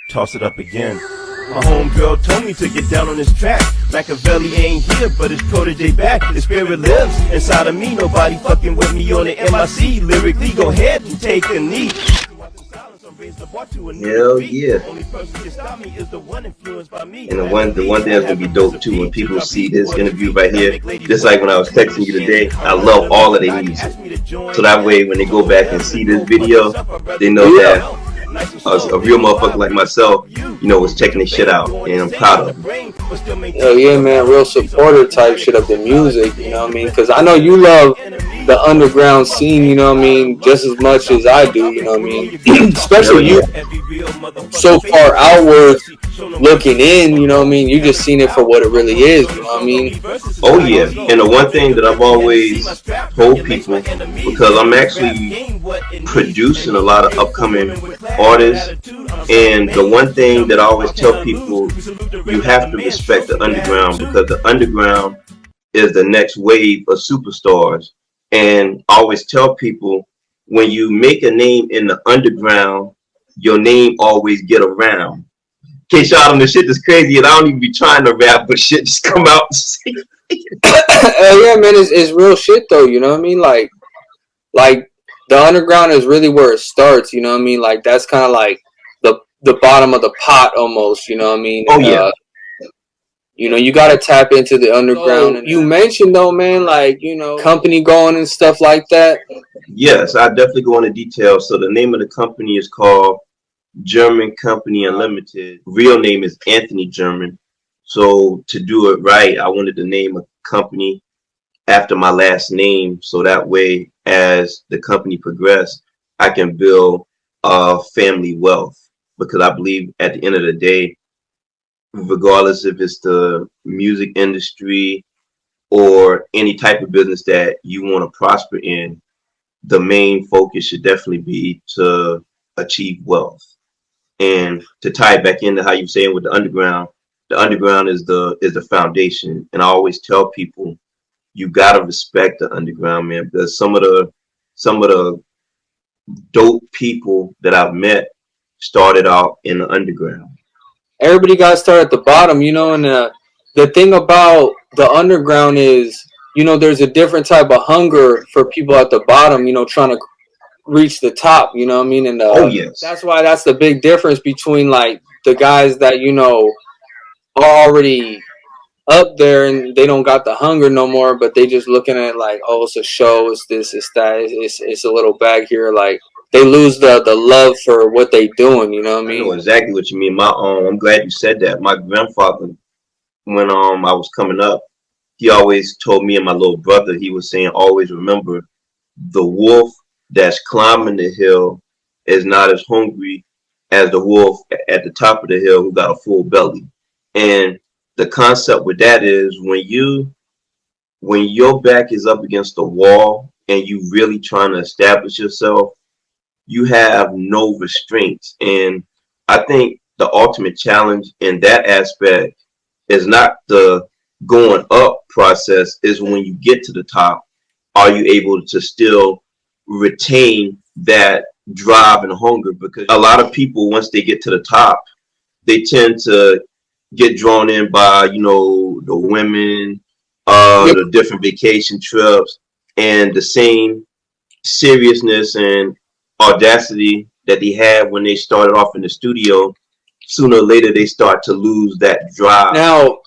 Toss it up again. My homegirl told me to get down on this track. Machiavelli ain't here, but his protege back. His spirit lives inside of me. Nobody fucking with me on the MIC. Lyrically, go ahead and take a knee. Hell yeah. And the one thing that's gonna be dope too when people see this interview right here, just like when I was texting you today, I love all of their music. So that way when they go back and see this video, they know that a real motherfucker like myself, was checking this shit out, and I'm proud of him. Hell yeah, man, real supporter type shit of the music, you know what I mean? Because I know you love the underground scene, you know what I mean, just as much as I do, you know what I mean? Especially you so far outward looking in, you know what I mean? You just seen it for what it really is, you know what I mean? Oh yeah, and the one thing that I've always told people, because I'm actually producing a lot of upcoming artists, and the one thing that I always tell people, you have to respect the underground, because the underground is the next wave of superstars. And I always tell people, when you make a name in the underground, your name always get around. In case y'all don't know, shit is crazy, and I don't even be trying to rap, but shit just come out. Yeah, man, it's real shit though, you know what I mean? Like the underground is really where it starts, you know what I mean? Like that's kind of like the bottom of the pot almost, you know what I mean? Oh yeah. You got to tap into the underground. And you mentioned though, man, like, company going and stuff like that. Yes, I definitely go into detail. So the name of the company is called German Company Unlimited. Real name is Anthony German. So to do it right, I wanted to name a company after my last name, so that way as the company progressed, I can build family wealth, because I believe at the end of the day, regardless if it's the music industry or any type of business that you want to prosper in, the main focus should definitely be to achieve wealth. And to tie it back into how you're saying with the underground is the foundation. And I always tell people, you gotta respect the underground, man, because some of the dope people that I've met started out in the underground. Everybody got to start at the bottom, and the thing about the underground is, there's a different type of hunger for people at the bottom, trying to reach the top, you know what I mean? And oh yes, that's why that's the big difference between like the guys that are already up there and they don't got the hunger no more, but they just looking at it like, oh, it's a show, it's this, it's that, it's a little bag here. Like they lose the love for what they doing, you know what I mean? I know exactly what you mean. I'm glad you said that. My grandfather, when I was coming up, he always told me and my little brother, he was saying, always remember, the wolf that's climbing the hill is not as hungry as the wolf at the top of the hill who got a full belly. And the concept with that is, when your back is up against the wall and you really trying to establish yourself, you have no restraints. And I think the ultimate challenge in that aspect is not the going up process, is when you get to the top, are you able to still retain that drive and hunger? Because a lot of people, once they get to the top, they tend to get drawn in by, the women, the different vacation trips, and the same seriousness and audacity that they had when they started off in the studio. Sooner or later, they start to lose that drive. Now,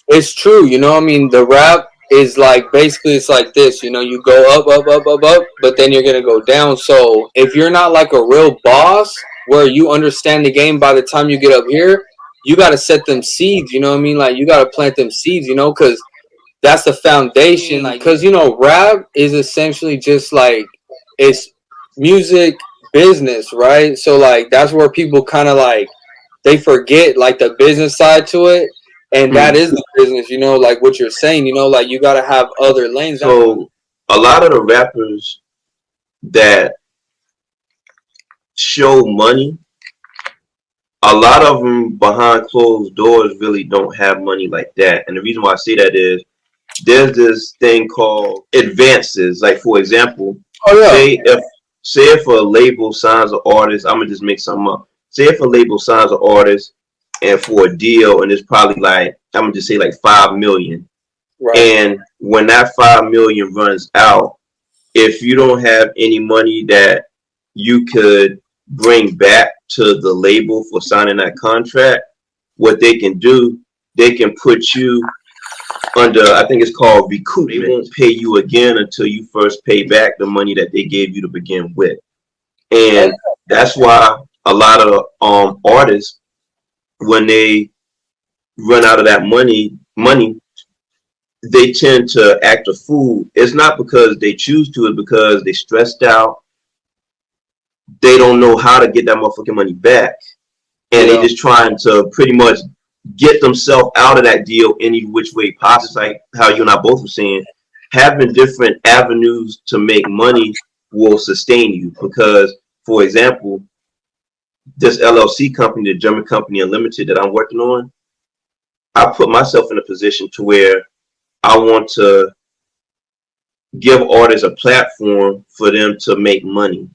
it's true, the rap is like, basically it's like this, you go up, up, up, up, up, but then you're going to go down. So if you're not like a real boss where you understand the game by the time you get up here, you got to set them seeds, like you got to plant them seeds, because that's the foundation. Because, rap is essentially just like, it's music business, right? So like, that's where people kind of like, they forget like the business side to it. And that is the business, like what you're saying, like you got to have other lanes. So a lot of the rappers that show money, a lot of them behind closed doors really don't have money like that. And the reason why I say that is, there's this thing called advances. Like, for example, say say if a label signs an artist, I'm gonna just make something up. Say if a label signs an artist and for a deal, and it's probably like I'm gonna just say like 5 million. Right. And when that 5 million runs out, if you don't have any money that you could bring back to the label for signing that contract, what they can do, they can put you under, I think it's called recoupment. They won't pay you again until you first pay back the money that they gave you to begin with. And that's why a lot of artists, when they run out of that money, they tend to act a fool. It's not because they choose to, it's because they stressed out. They don't know how to get that motherfucking money back. And they just trying to pretty much get themselves out of that deal any which way possible. It's like how you and I both were saying, having different avenues to make money will sustain you. Because, for example, this LLC company, the German company Unlimited that I'm working on, I put myself in a position to where I want to give artists a platform for them to make money.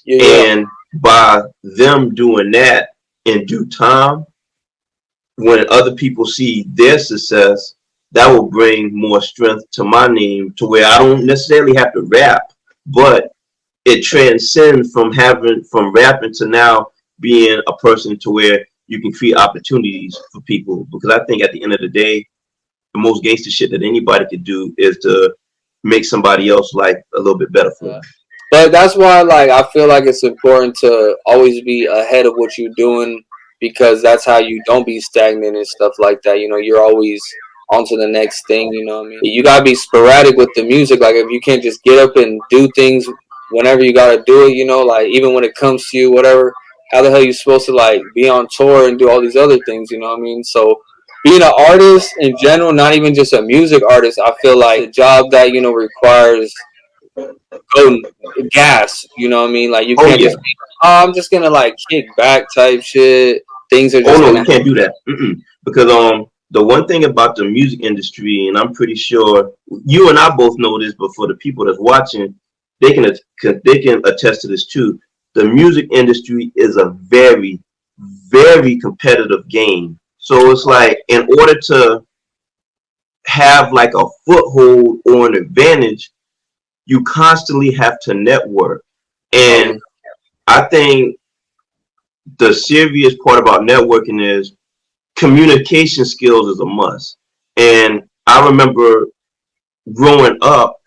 And by them doing that in due time, when other people see their success, that will bring more strength to my name to where I don't necessarily have to rap, but it transcends from rapping to now being a person to where you can create opportunities for people. Because I think at the end of the day, the most gangster shit that anybody could do is to make somebody else life a little bit better for them. But that's why, like, I feel like it's important to always be ahead of what you're doing, because that's how you don't be stagnant and stuff like that. You know, you're always on to the next thing. You know what I mean? You gotta be sporadic with the music. Like, if you can't just get up and do things whenever you gotta do it, you know, like even when it comes to you, whatever. How the hell are you supposed to like be on tour and do all these other things? You know what I mean? So being an artist in general, not even just a music artist, I feel like a job that, you know, requires gas. You know what I mean? Like you can't just be, oh, I'm just gonna like kick back type shit. Things are just you can't do that. Because the one thing about the music industry, and I'm pretty sure you and I both know this, but for the people that's watching, they can attest to this too. The music industry is a very, very competitive game. So it's like, in order to have like a foothold or an advantage, you constantly have to network. And I think the serious part about networking is communication skills is a must. And I remember growing up,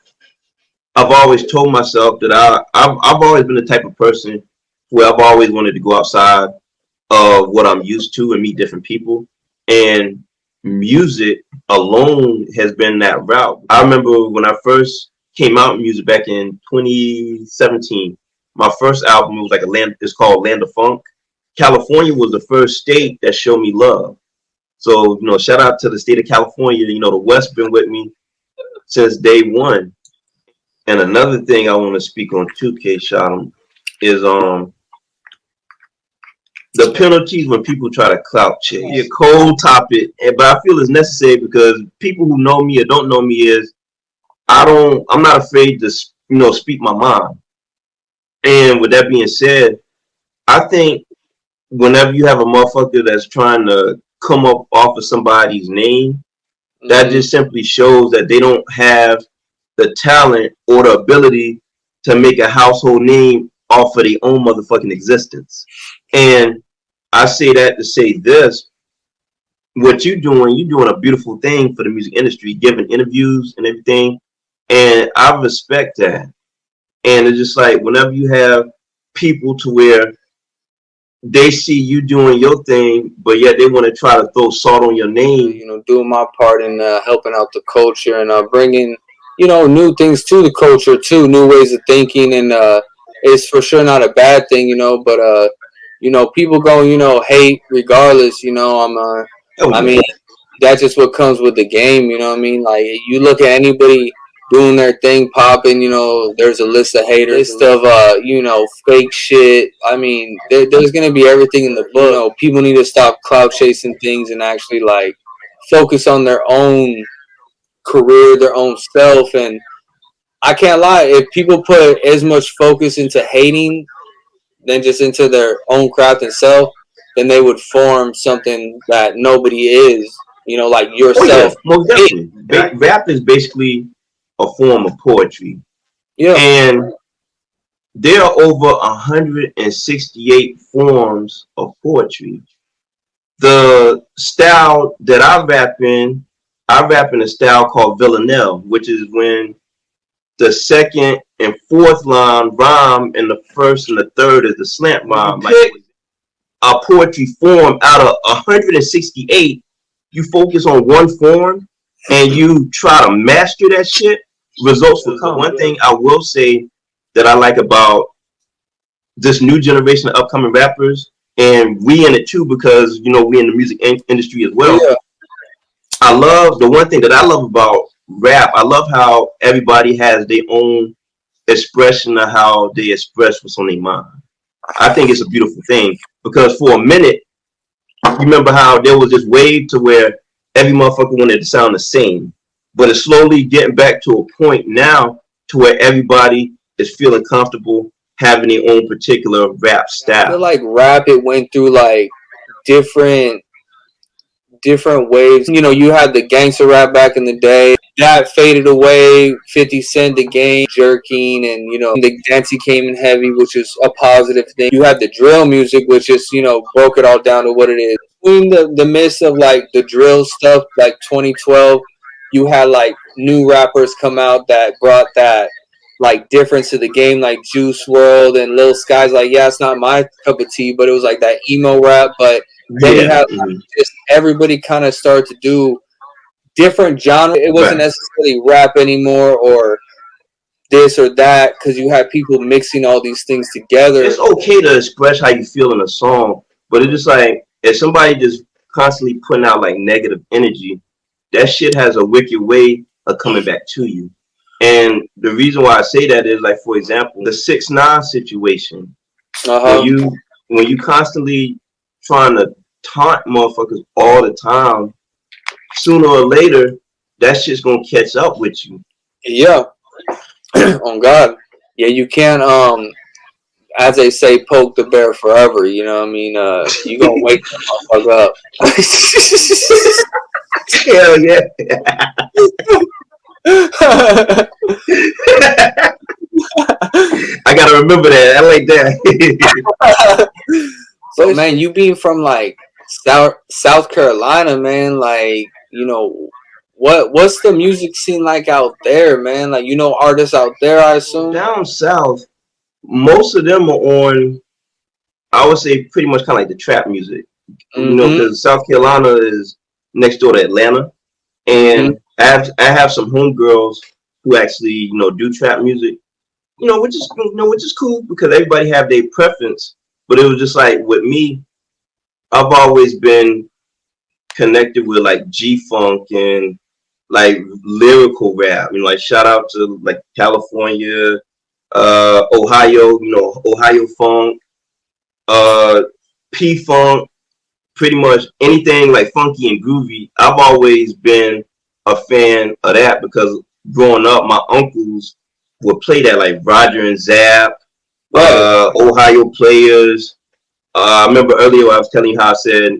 I've always told myself that I've always been the type of person where I've always wanted to go outside of what I'm used to and meet different people. And music alone has been that route. I remember when I first came out in music back in 2017, my first album was like it's called Land of Funk. California was the first state that showed me love. So, you know, shout out to the state of California. You know, the West been with me since day one. And another thing I want to speak on too, K-Shot, is the penalties when people try to clout chase. It's a cold topic, but I feel it's necessary because people who know me or don't know me is I'm not afraid to, you know, speak my mind. And with that being said, I think whenever you have a motherfucker that's trying to come up off of somebody's name, that just simply shows that they don't have the talent or the ability to make a household name off of their own motherfucking existence. And I say that to say this: what you're doing a beautiful thing for the music industry, giving interviews and everything, and I respect that. And it's just like whenever you have people to where they see you doing your thing, but yet they want to try to throw salt on your name. You know, doing my part in helping out the culture and bringing, you know, new things to the culture too, new ways of thinking, and it's for sure not a bad thing, you know. But you know, people going, you know, hate regardless. You know, I mean, that's just what comes with the game. You know what I mean? Like you look at anybody doing their thing, popping, you know, there's a list of haters, list of you know, fake shit. I mean, there's gonna be everything in the book. You know, people need to stop clout chasing things and actually like focus on their own career, their own self, and I can't lie. If people put as much focus into hating than just into their own craft and self, then they would form something that nobody is. You know, like Oh yeah, yourself. most definitely. Rap is basically a form of poetry, Yeah. and there are over 168 forms of poetry. The style that I rap in a style called villanelle, which is when the second and fourth line rhyme and the first and the third is the slant rhyme. Like a poetry form out of 168, you focus on one form and you try to master that shit, results will come. One thing I will say that I like about this new generation of upcoming rappers, and we in it too because you know we in the music industry as well. Yeah. I love the one thing that I love about rap. I love how everybody has their own expression of how they express what's on their mind. I think it's a beautiful thing because for a minute, you remember how there was this wave to where every motherfucker wanted to sound the same, but it's slowly getting back to a point now to where everybody is feeling comfortable having their own particular rap I feel style. like rap, it went through like different waves. You know, you had the gangster rap back in the day. That faded away. 50 Cent, the game, jerking, and, you know, the dancey came in heavy, which is a positive thing. You had the drill music, which just, you know, broke it all down to what it is. In the midst of, like, the drill stuff, like 2012, you had, like, new rappers come out that brought that, like, difference to the game, like Juice World and Lil Skies. Like, yeah, it's not my cup of tea, but it was, like, that emo rap, but then you Yeah. have just everybody kind of started to do different genres. It wasn't Right. necessarily rap anymore or this or that because you had people mixing all these things together. It's okay to express how you feel in a song, but it's just like if somebody just constantly putting out like negative energy, that shit has a wicked way of coming back to you. And the reason why I say that is like, for example, the 6ix9ine situation. Uh When huh. you constantly trying to taunt motherfuckers all the time, sooner or later that shit's gonna catch up with you. Yeah. On God. Yeah, you can't as they say, poke the bear forever. You know what I mean? You gonna wake the motherfucker up. Hell yeah. I gotta remember that. I like that. So man, you being from like South Carolina, man, like, you know, what's the music scene like out there, man? Like, you know, artists out there, I assume. Down south, most of them are on, I would say, pretty much kind of like the trap music. You know, Mm-hmm. because South Carolina is next door to Atlanta, Mm-hmm. and I have some homegirls who actually do trap music. Which is cool because everybody have their preference. But it was just like with me, I've always been connected with like G Funk and like lyrical rap. Like shout out to like California, Ohio. Ohio Funk, uh, P Funk. Pretty much anything like funky and groovy. I've always been a fan of that because growing up, my uncles would play that like Roger and Zapp, Right. Ohio Players. I remember earlier I was telling you how I said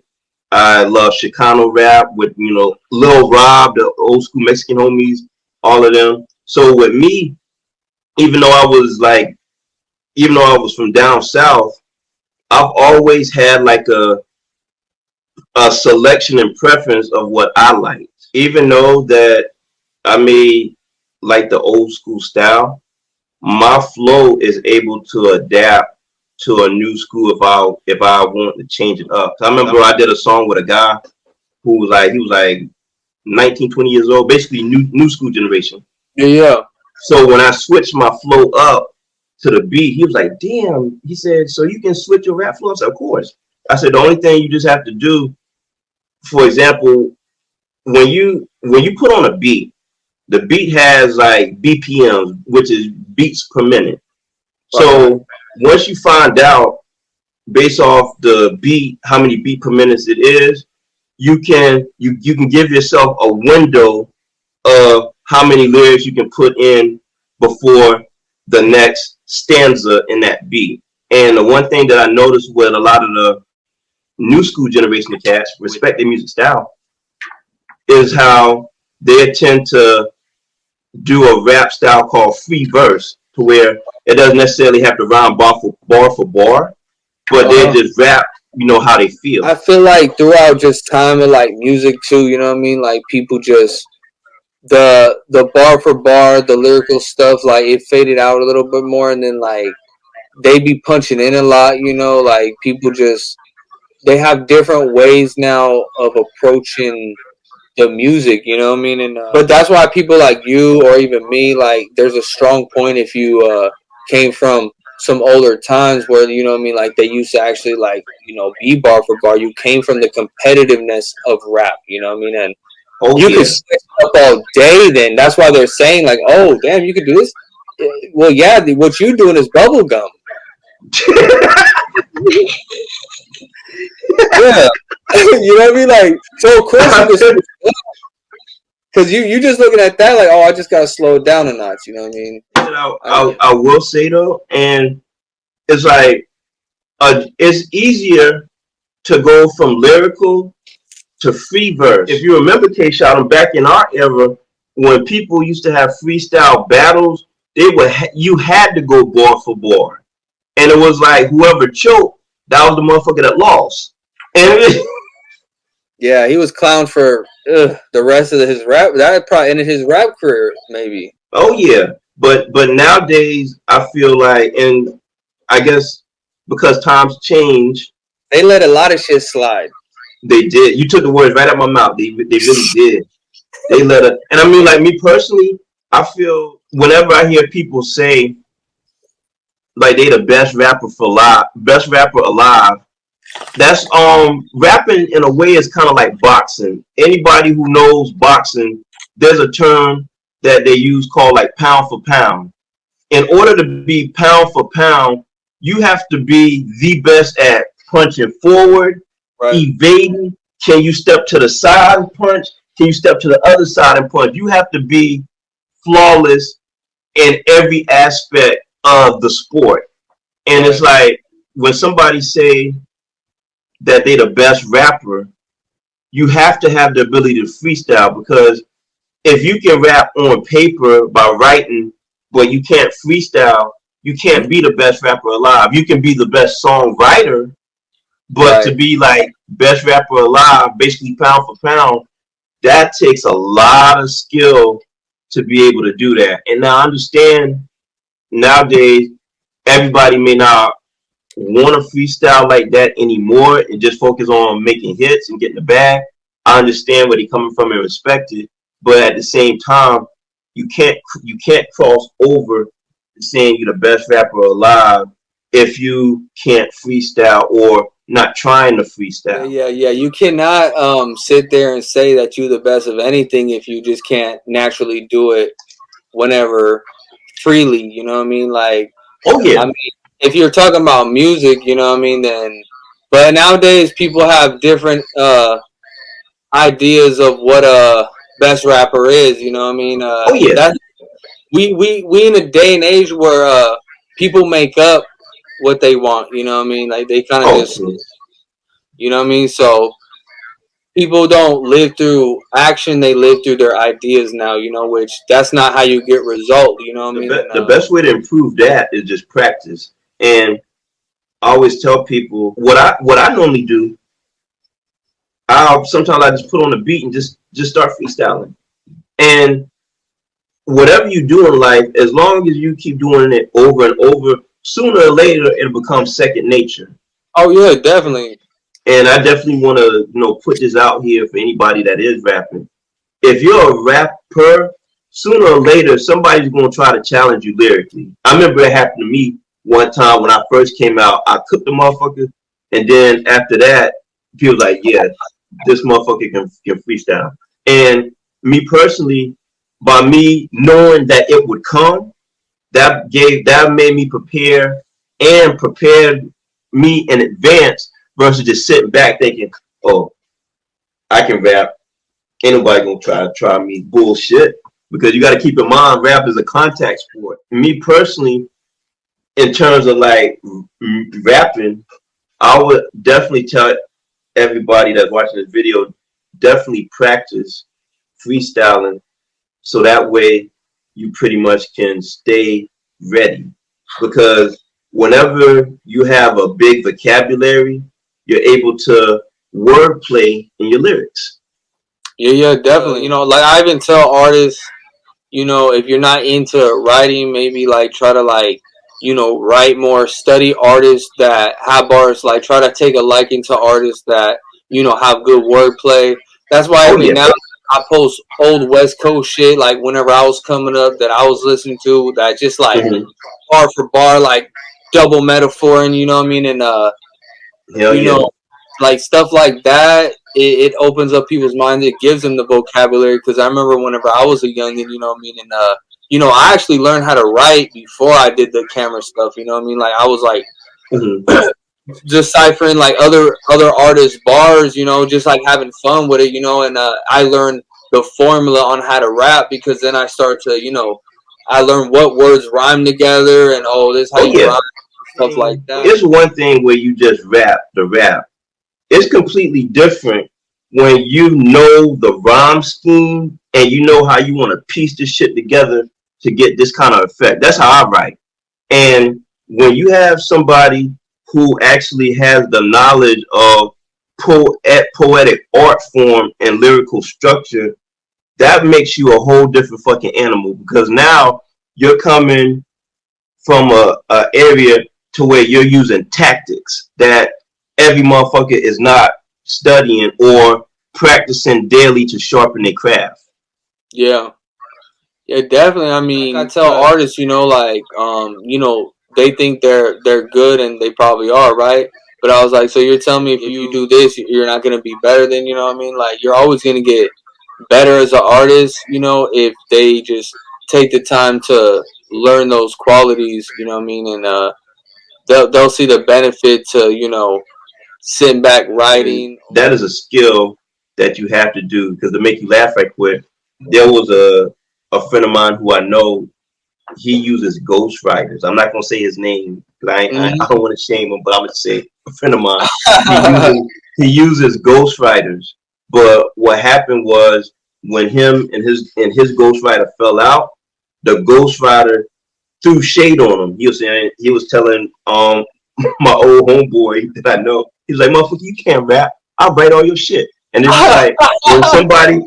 I love Chicano rap with Lil Rob, the old school Mexican homies, all of them. So with me, even though I was like, even though I was from down south, I've always had like a selection and preference of what I like. Even though that I may like the old school style, my flow is able to adapt to a new school if I want to change it up. So I remember I did a song with a guy who was like he was like 19, 20 years old, basically new school generation. Yeah. So when I switched my flow up to the beat, he was like, "Damn!" He said, "So you can switch your rap flow?" I said, "Of course." I said, "The only thing you just have to do, for example, when you put on a beat, the beat has like BPMs, which is beats per minute. So once you find out based off the beat how many beat per minute it is, you can give yourself a window of how many lyrics you can put in before the next stanza in that beat. And the one thing that I noticed with a lot of the new school generation of cats, respect their music style, is how they tend to do a rap style called free verse, to where it doesn't necessarily have to rhyme bar for bar, but they just rap, how they feel. I feel like throughout just time of like music too, you know what I mean? Like people just the bar for bar, the lyrical stuff, like it faded out a little bit more, and then like they be punching in a lot, like people just they have different ways now of approaching the music, you know what I mean? And but that's why people like you or even me, like there's a strong point if you came from some older times where, you know what I mean, like they used to actually like, be bar for bar. You came from the competitiveness of rap, you know what I mean? And you could switch up all day then. That's why they're saying like, oh damn, you could do this. Well, yeah, what you doing is bubble gum. Yeah. You know what I mean? Like, so of course you because you just looking at that like, oh, I just gotta slow it down a notch. You know what I mean? I will say though, and it's like it's easier to go from lyrical to free verse. If you remember, K-Shot, back in our era, when people used to have freestyle battles, you had to go bar for bar, and it was like whoever choked, that was the motherfucker that lost. And yeah, he was clowned for the rest of his rap. That probably ended his rap career, maybe. Oh yeah, but nowadays I feel like, and I guess because times change, they let a lot of shit slide. They did. You took the words right out of my mouth. They really did. They let it. And I mean, like me personally, I feel whenever I hear people say like they the best rapper alive, that's rapping in a way is kind of like boxing. Anybody who knows boxing, there's a term that they use called like pound for pound. In order to be pound for pound, you have to be the best at punching forward, right, evading. Can you step to the side and punch? Can you step to the other side and punch? You have to be flawless in every aspect of the sport. And right, it's like when somebody say that they the best rapper, you have to have the ability to freestyle, because if you can rap on paper by writing, but you can't freestyle, you can't be the best rapper alive. You can be the best songwriter, but right, to be like best rapper alive, basically pound for pound, that takes a lot of skill to be able to do that. And now I understand nowadays everybody may not want to freestyle like that anymore and just focus on making hits and getting the bag. I understand where they're coming from and respect it, but at the same time, you can't cross over to saying you're the best rapper alive if you can't freestyle or not trying to freestyle. Yeah. You cannot sit there and say that you're the best of anything if you just can't naturally do it whenever freely. You know what I mean? Like, oh yeah. I mean, if you're talking about music, you know what I mean, then. But nowadays, people have different ideas of what a best rapper is. You know what I mean? Oh yeah. We in a day and age where people make up what they want. You know what I mean? Like they kind of just, you know what I mean? So people don't live through action; they live through their ideas now. You know, which that's not how you get result. You know what I mean? The best way to improve that is just practice. And I always tell people what I normally do. Sometimes I just put on a beat and just start freestyling. And whatever you do in life, as long as you keep doing it over and over, sooner or later it'll become second nature. Oh yeah, definitely. And I definitely want to put this out here for anybody that is rapping. If you're a rapper, sooner or later somebody's going to try to challenge you lyrically. I remember it happened to me one time when I first came out. I cooked the motherfucker, and then after that, people were like, yeah, this motherfucker can freestyle. And me personally, by me knowing that it would come, that made me prepare and prepared me in advance versus just sitting back thinking, oh, I can rap. Ain't nobody gonna try me. Bullshit. because you got to keep in mind rap is a contact sport. Me personally, in terms of like rapping, I would definitely tell everybody that's watching this video, definitely practice freestyling so that way you pretty much can stay ready. Because whenever you have a big vocabulary, you're able to wordplay in your lyrics. Yeah, definitely. You know, like I even tell artists, you know, if you're not into writing, maybe like try to like, you know, write more, study artists that have bars, like try to take a liking to artists that, you know, have good wordplay. That's why Oh every yeah. now and then I post old West Coast shit, like whenever I was coming up that I was listening to, that just like Mm-hmm. bar for bar, like double metaphor, and you know what I mean? And, Hell you yeah. know, like stuff like that, it opens up people's minds. It gives them the vocabulary. Because I remember whenever I was a youngin, you know what I mean, and you know, I actually learned how to write before I did the camera stuff. You know what I mean? Like I was like Mm-hmm. deciphering like other artists' bars. You know, just like having fun with it. You know, and I learned the formula on how to rap because then I start to, you know, I learned what words rhyme together and oh, this is how Oh you yeah. rhyme, stuff like that. It's one thing where you just rap the rap. It's completely different when you know the rhyme scheme and you know how you want to piece this shit together to get this kind of effect. That's how I write. And when you have somebody who actually has the knowledge of poetic art form and lyrical structure, that makes you a whole different fucking animal because now you're coming from a area to where you're using tactics that every motherfucker is not studying or practicing daily to sharpen their craft. Yeah. Yeah, definitely. I mean, like I tell artists, you know, like, you know, they think they're good and they probably are, right? But I was like, so you're telling me if you do this, you're not gonna be better than, you know what I mean? Like, you're always gonna get better as an artist, you know, if they just take the time to learn those qualities, you know what I mean? And they'll see the benefit to, you know, sitting back And writing. that is a skill that you have to do because to make you laugh right quick, there was a friend of mine who I know, he uses ghostwriters. I'm not gonna say his name because I don't want to shame him, but I'm gonna say a friend of mine. He uses ghostwriters. But what happened was when him and his ghostwriter fell out, the ghostwriter threw shade on him. He was telling my old homeboy that I know. He was like, "Motherfucker, you can't rap. I'll write all your shit." And it's like when somebody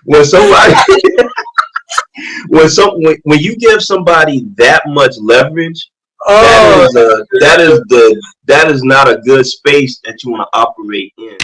when somebody when you give somebody that much leverage, Oh, that is not a good space that you want to operate in.